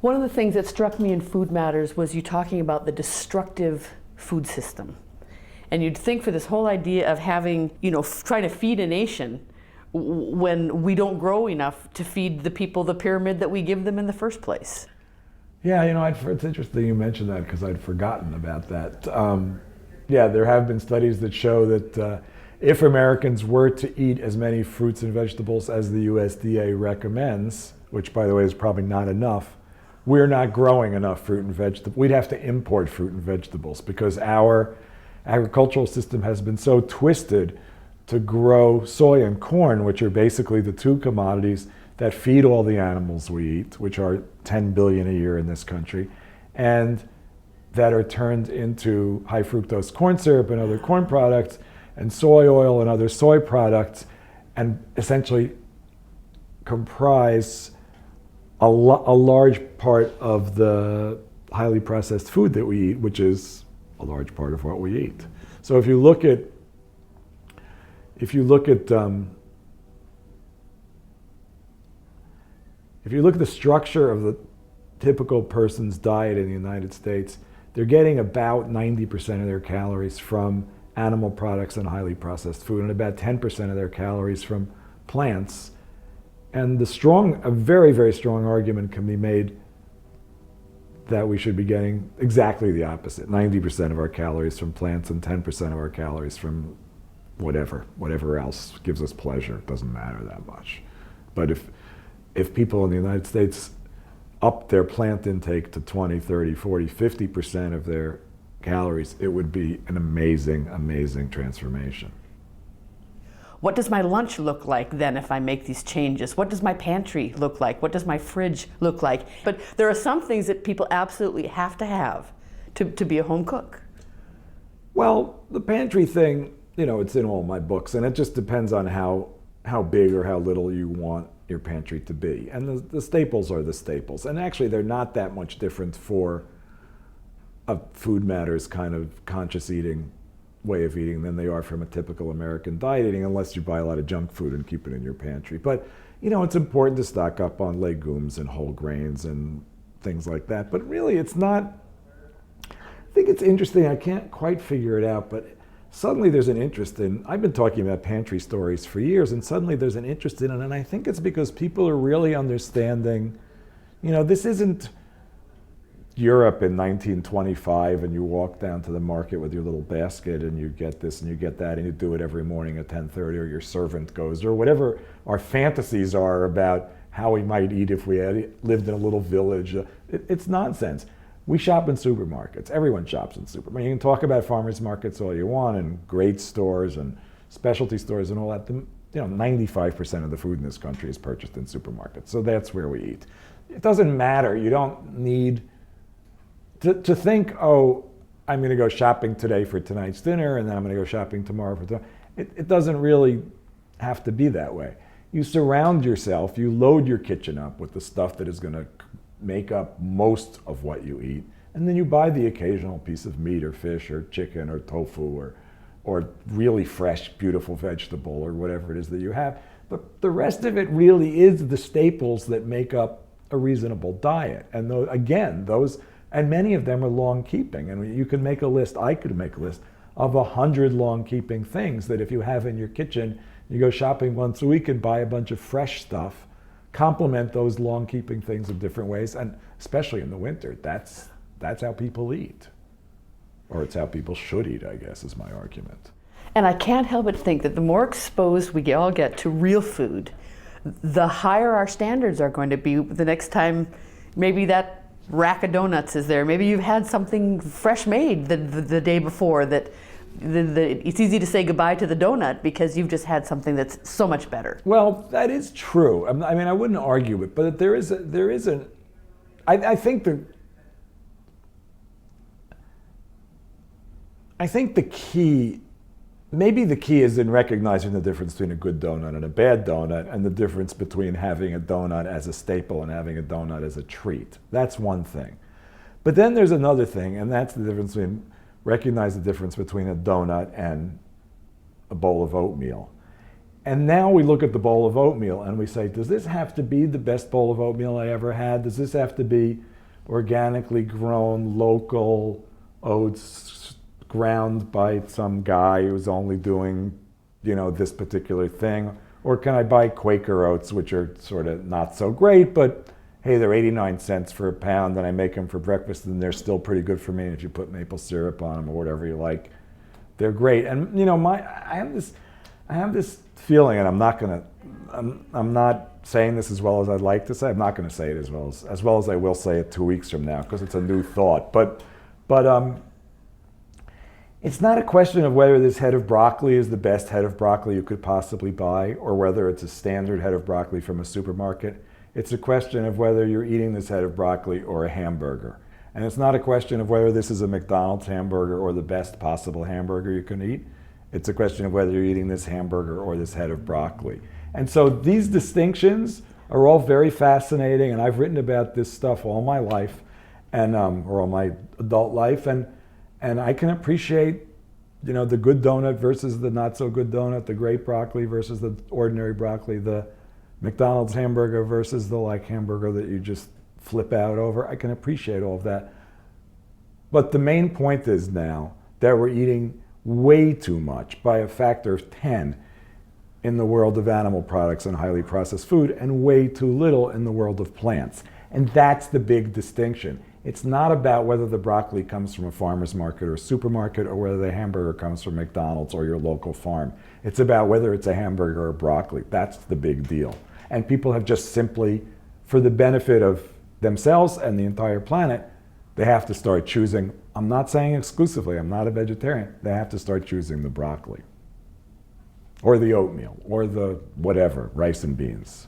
One of the things that struck me in Food Matters was you talking about the destructive food system. And you'd think for this whole idea of having, trying to feed a nation when we don't grow enough to feed the people the pyramid that we give them in the first place. Yeah, it's interesting you mentioned that because I'd forgotten about that. Yeah, there have been studies that show that if Americans were to eat as many fruits and vegetables as the USDA recommends, which by the way is probably not enough, we're not growing enough fruit and vegetables. We'd have to import fruit and vegetables because our agricultural system has been so twisted to grow soy and corn, which are basically the two commodities that feed all the animals we eat, which are 10 billion a year in this country, and that are turned into high fructose corn syrup and other corn products, and soy oil and other soy products, and essentially comprise a large part of the highly processed food that we eat, which is a large part of what we eat. So if you look at the structure of the typical person's diet in the United States, they're getting about 90% of their calories from animal products and highly processed food, and about 10% of their calories from plants. And a very, very strong argument can be made that we should be getting exactly the opposite, 90% of our calories from plants and 10% of our calories from whatever else gives us pleasure. It doesn't matter that much. But if people in the United States up their plant intake to 20, 30, 40, 50% of their calories, it would be an amazing, amazing transformation. What does my lunch look like then if I make these changes? What does my pantry look like? What does my fridge look like? But there are some things that people absolutely have to be a home cook. Well, the pantry thing, it's in all my books, and it just depends on how big or how little you want your pantry to be. And the staples are the staples. And actually, they're not that much different for a Food Matters kind of conscious eating way of eating than they are from a typical American diet eating, unless you buy a lot of junk food and keep it in your pantry. But, it's important to stock up on legumes and whole grains and things like that. But really, it's not, I think it's interesting. I can't quite figure it out, but suddenly there's an interest in, I've been talking about pantry stories for years, and suddenly there's an interest in it, and I think it's because people are really understanding, this isn't Europe in 1925 and you walk down to the market with your little basket and you get this and you get that and you do it every morning at 10:30, or your servant goes, or whatever our fantasies are about how we might eat if we had lived in a little village. It's nonsense. We shop in supermarkets. Everyone shops in supermarkets. You can talk about farmers markets all you want, and great stores and specialty stores and all that. 95% of the food in this country is purchased in supermarkets. So that's where we eat. It doesn't matter. You don't need to think, oh, I'm going to go shopping today for tonight's dinner, and then I'm going to go shopping tomorrow for tomorrow. It doesn't really have to be that way. You surround yourself, you load your kitchen up with the stuff that is going to make up most of what you eat, and then you buy the occasional piece of meat or fish or chicken or tofu or really fresh, beautiful vegetable or whatever it is that you have. But the rest of it really is the staples that make up a reasonable diet. And and many of them are long keeping. And you can make a list, I could make a list of 100 long keeping things that if you have in your kitchen, you go shopping once a week and buy a bunch of fresh stuff, complement those long keeping things in different ways. And especially in the winter, that's how people eat. Or it's how people should eat, I guess, is my argument. And I can't help but think that the more exposed we all get to real food, the higher our standards are going to be the next time maybe that rack of donuts is there. Maybe you've had something fresh made the day before that it's easy to say goodbye to the donut because you've just had something that's so much better. Well, that is true. I mean, I wouldn't argue it, but I think the key, maybe the key is in recognizing the difference between a good donut and a bad donut, and the difference between having a donut as a staple and having a donut as a treat. That's one thing. But then there's another thing, and that's the difference between, recognize the difference between a donut and a bowl of oatmeal. And now we look at the bowl of oatmeal and we say, does this have to be the best bowl of oatmeal I ever had? Does this have to be organically grown, local oats ground by some guy who's only doing, this particular thing? Or can I buy Quaker oats, which are sort of not so great, but hey, they're 89 cents for a pound, and I make them for breakfast, and they're still pretty good for me. And if you put maple syrup on them or whatever you like, they're great. And I have this feeling, and I'm not saying this as well as I'd like to say. I'm not going to say it as well as I will say it 2 weeks from now, because it's a new thought. But it's not a question of whether this head of broccoli is the best head of broccoli you could possibly buy, or whether it's a standard head of broccoli from a supermarket. It's a question of whether you're eating this head of broccoli or a hamburger. And it's not a question of whether this is a McDonald's hamburger or the best possible hamburger you can eat. It's a question of whether you're eating this hamburger or this head of broccoli. And so these distinctions are all very fascinating, and I've written about this stuff all my life, and or all my adult life, and I can appreciate, the good donut versus the not so good donut, the great broccoli versus the ordinary broccoli, the McDonald's hamburger versus the hamburger that you just flip out over. I can appreciate all of that. But the main point is now that we're eating way too much, by a factor of 10, in the world of animal products and highly processed food, and way too little in the world of plants. And that's the big distinction. It's not about whether the broccoli comes from a farmer's market or a supermarket, or whether the hamburger comes from McDonald's or your local farm. It's about whether it's a hamburger or broccoli. That's the big deal. And people have just simply, for the benefit of themselves and the entire planet, they have to start choosing. I'm not saying exclusively, I'm not a vegetarian. They have to start choosing the broccoli, or the oatmeal, or the whatever, rice and beans.